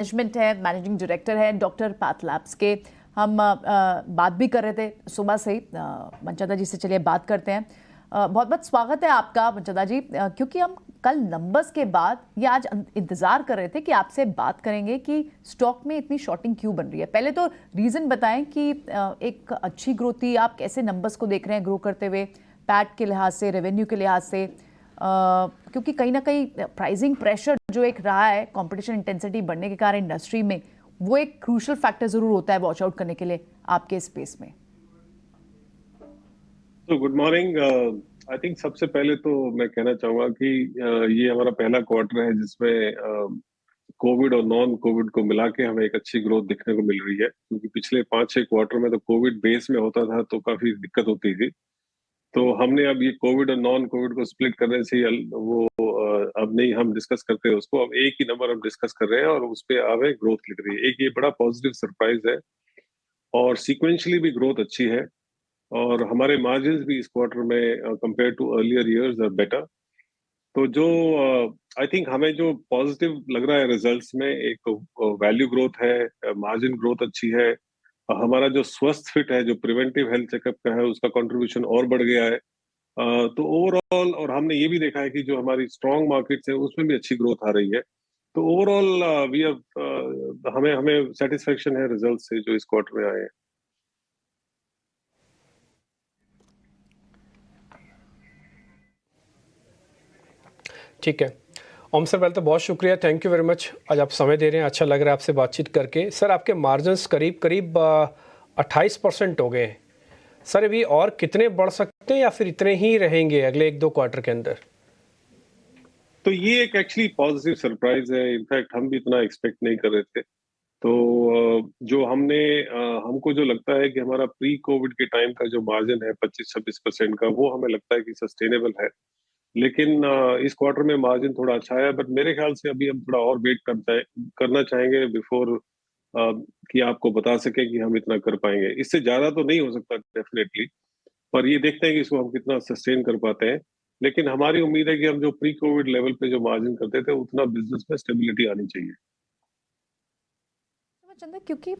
Management है, managing director है doctor path labs के। हम बात भी कर रहे थे सुबह से ही मंचंदा जी से। चलिए बात करते हैं। बहुत बहुत स्वागत है आपका मंचंदा जी, क्योंकि हम कल नंबर्स के बाद ये आज इंतजार कर रहे थे कि आपसे बात करेंगे कि स्टॉक में इतनी शॉर्टिंग क्यों बन रही है। पहले तो रीजन बताएं कि एक अच्छी ग्रोथ थी, आप कैसे नंबर्स को देख रहे हैं ग्रो करते हुए, पैट के लिहाज से, रेवेन्यू के लिहाज से, क्योंकि कहीं ना कहीं प्राइसिंग प्रेशर जो एक रहा है कंपटीशन इंटेंसिटी बढ़ने के कारण इंडस्ट्री में, वो एक क्रूशियल फैक्टर जरूर होता है वॉच आउट करने के लिए आपके स्पेस में। तो गुड मॉर्निंग। आई थिंक सबसे पहले तो मैं कहना चाहूंगा कि ये हमारा पहला क्वार्टर है जिसमें कोविड और नॉन कोविड को मिला के हमें एक अच्छी ग्रोथ देखने को मिल रही है, क्योंकि पिछले 5-6 क्वार्टर में तो कोविड बेस में होता था तो काफी दिक्कत होती थी। तो हमने अब ये कोविड और नॉन कोविड को स्प्लिट करने से वो अब नहीं हम डिस्कस करते हैं उसको, अब एक ही नंबर हम डिस्कस कर रहे हैं और उस पर हमें ग्रोथ लिख रही है। एक ये बड़ा पॉजिटिव सरप्राइज है और सीक्वेंशियली भी ग्रोथ अच्छी है और हमारे मार्जिन्स भी इस क्वार्टर में compare to earlier years are better. तो जो आई थिंक हमें जो पॉजिटिव लग रहा है रिजल्ट्स में, एक वैल्यू ग्रोथ है, मार्जिन ग्रोथ अच्छी है, हमारा जो स्वस्थ फिट है, जो प्रिवेंटिव हेल्थ चेकअप का है, उसका कंट्रीब्यूशन और बढ़ गया है। तो ओवरऑल, और हमने ये भी देखा है कि जो हमारी स्ट्रॉन्ग मार्केट्स है उसमें भी अच्छी ग्रोथ आ रही है। तो ओवरऑल वी हैव हमें हमें सेटिस्फेक्शन है रिजल्ट से जो इस क्वार्टर में आए हैं। ठीक है ओम सर, पहले तो बहुत शुक्रिया, थैंक यू वेरी मच। आज आप समय दे रहे हैं, अच्छा लग रहा है आपसे बातचीत करके। सर आपके मार्जिन्स करीब करीब 28% हो गए हैं सर, अभी और कितने बढ़ सकते हैं या फिर इतने ही रहेंगे अगले 1-2 क्वार्टर के अंदर? तो ये एक एक्चुअली पॉजिटिव सरप्राइज है, इनफैक्ट हम भी इतना एक्सपेक्ट नहीं कर रहे थे। तो जो हमको जो लगता है कि हमारा प्री कोविड के टाइम का जो मार्जिन है 25-26% का, वो हमें लगता है कि सस्टेनेबल है। लेकिन इस क्वार्टर में मार्जिन थोड़ा अच्छा है, बट मेरे ख्याल से अभी हम थोड़ा और वेट करना चाहेंगे बिफोर कि आपको बता सके कि हम इतना कर पाएंगे। इससे ज्यादा तो नहीं हो सकता डेफिनेटली, पर ये देखते हैं कि इसको हम कितना सस्टेन कर पाते हैं। लेकिन हमारी उम्मीद है कि हम जो प्री कोविड लेवल पे जो मार्जिन करते थे उतना बिजनेस में स्टेबिलिटी आनी चाहिए। चंदा, क्योंकि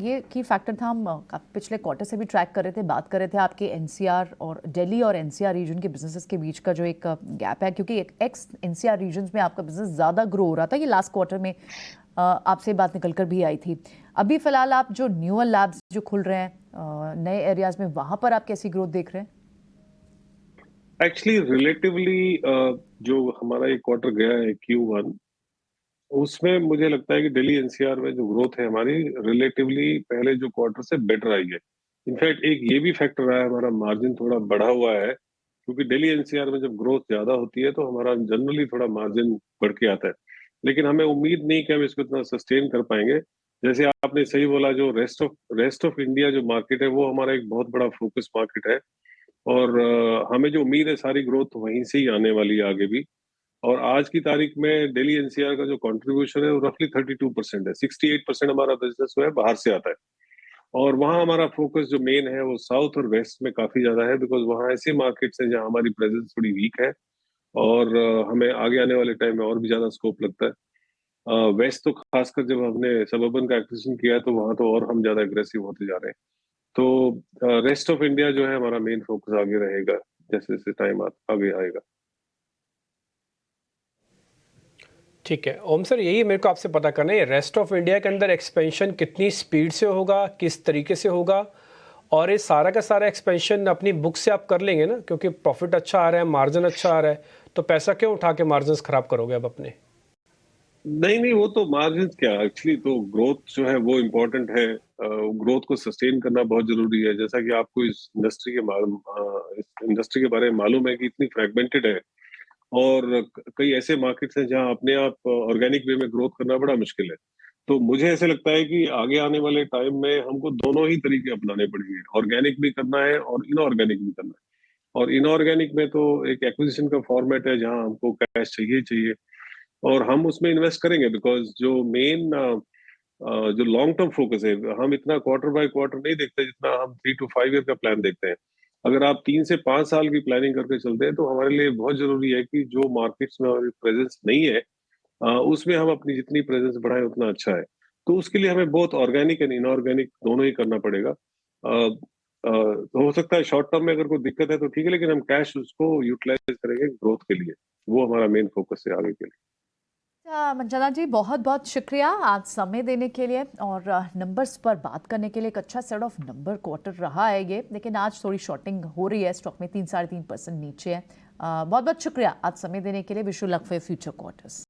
ये की फैक्टर था, हम पिछले क्वार्टर से भी ट्रैक कर रहे थे, बात कर रहे थे आपके एनसीआर और दिल्ली और एनसीआर रीजन के बिजनेसेस के बीच का जो एक गैप है, क्योंकि एक एक्स एनसीआर रीजन में आपका बिजनेस ज़्यादा ग्रो हो रहा था। ये लास्ट क्वार्टर में आपसे बात निकल कर भी आई थी। अभी फिलहाल आप जो न्यूअर लैब्स जो खुल रहे हैं नए एरियाज में, वहाँ पर आप कैसी ग्रोथ देख रहे हैं? एक्चुअली रिलेटिवली जो हमारा ये क्वार्टर गया है Q1, उसमें मुझे लगता है कि दिल्ली एनसीआर में जो ग्रोथ है हमारी रिलेटिवली पहले जो क्वार्टर से बेटर आई है। इनफैक्ट एक ये भी फैक्टर रहा है, हमारा मार्जिन थोड़ा बढ़ा हुआ है, क्योंकि दिल्ली एनसीआर में जब ग्रोथ ज्यादा होती है तो हमारा जनरली थोड़ा मार्जिन बढ़ के आता है। लेकिन हमें उम्मीद नहीं कि हम इसको इतना सस्टेन कर पाएंगे। जैसे आपने सही बोला, जो रेस्ट ऑफ इंडिया जो मार्केट है वो हमारा एक बहुत बड़ा फोकस मार्केट है और हमें जो उम्मीद है सारी ग्रोथ वहीं से ही आने वाली है आगे भी। और आज की तारीख में दिल्ली एनसीआर का जो कंट्रीब्यूशन है वो रफली 32% है। 68% हमारा बिजनेस जो है बाहर से आता है और वहाँ हमारा फोकस जो मेन है वो साउथ और वेस्ट में काफी ज्यादा है, बिकॉज वहाँ ऐसे मार्केट्स हैं जहाँ हमारी प्रेजेंस थोड़ी वीक है और हमें आगे आने वाले टाइम में और भी ज्यादा स्कोप लगता है। वेस्ट तो खासकर जब हमने सबअर्बन का एक्विजिशन किया है तो वहाँ तो और हम ज्यादा एग्रेसिव होते जा रहे हैं। तो रेस्ट ऑफ इंडिया जो है हमारा मेन फोकस आगे रहेगा जैसे जैसे टाइम आगे आएगा। ठीक है ओम सर, यही मेरे को आपसे पता करना है, रेस्ट ऑफ इंडिया के अंदर एक्सपेंशन कितनी स्पीड से होगा, किस तरीके से होगा, और ये सारा का सारा एक्सपेंशन अपनी बुक से आप कर लेंगे ना, क्योंकि प्रॉफिट अच्छा आ रहा है, मार्जिन अच्छा आ रहा है, तो पैसा क्यों उठा के मार्जिन खराब करोगे अब अपने? नहीं नहीं, वो तो मार्जिन क्या, एक्चुअली तो ग्रोथ जो है वो इम्पोर्टेंट है। ग्रोथ को सस्टेन करना बहुत जरूरी है। जैसा कि आपको इस इंडस्ट्री के बारे में मालूम है कि इतनी फ्रेगमेंटेड है और कई ऐसे मार्केट्स हैं जहां अपने आप ऑर्गेनिक वे में ग्रोथ करना बड़ा मुश्किल है। तो मुझे ऐसे लगता है कि आगे आने वाले टाइम में हमको दोनों ही तरीके अपनाने पड़ेंगे, ऑर्गेनिक भी करना है और इनऑर्गेनिक भी करना है। और इनऑर्गेनिक में तो एक एक्विजिशन का फॉर्मेट है जहां हमको कैश चाहिए चाहिए और हम उसमें इन्वेस्ट करेंगे, बिकॉज जो मेन जो लॉन्ग टर्म फोकस है, हम इतना क्वार्टर बाय क्वार्टर नहीं देखते जितना हम 3 to 5 ईयर का प्लान देखते हैं। अगर आप 3 से 5 साल की प्लानिंग करके चलते हैं तो हमारे लिए बहुत जरूरी है कि जो मार्केट्स में हमारी प्रेजेंस नहीं है उसमें हम अपनी जितनी प्रेजेंस बढ़ाएं उतना अच्छा है। तो उसके लिए हमें बहुत ऑर्गेनिक एंड इनऑर्गेनिक दोनों ही करना पड़ेगा। तो हो सकता है शॉर्ट टर्म में अगर कोई दिक्कत है तो ठीक है, लेकिन हम कैश उसको यूटिलाइज करेंगे ग्रोथ के लिए। वो हमारा मेन फोकस है आगे के लिए। मंजना जी, बहुत बहुत शुक्रिया आज समय देने के लिए और नंबर्स पर बात करने के लिए। एक अच्छा सेट ऑफ नंबर क्वार्टर रहा है ये, लेकिन आज थोड़ी शॉर्टिंग हो रही है, स्टॉक में 3-3.5% नीचे है। बहुत बहुत शुक्रिया आज समय देने के लिए। Wish you luck for future quarters.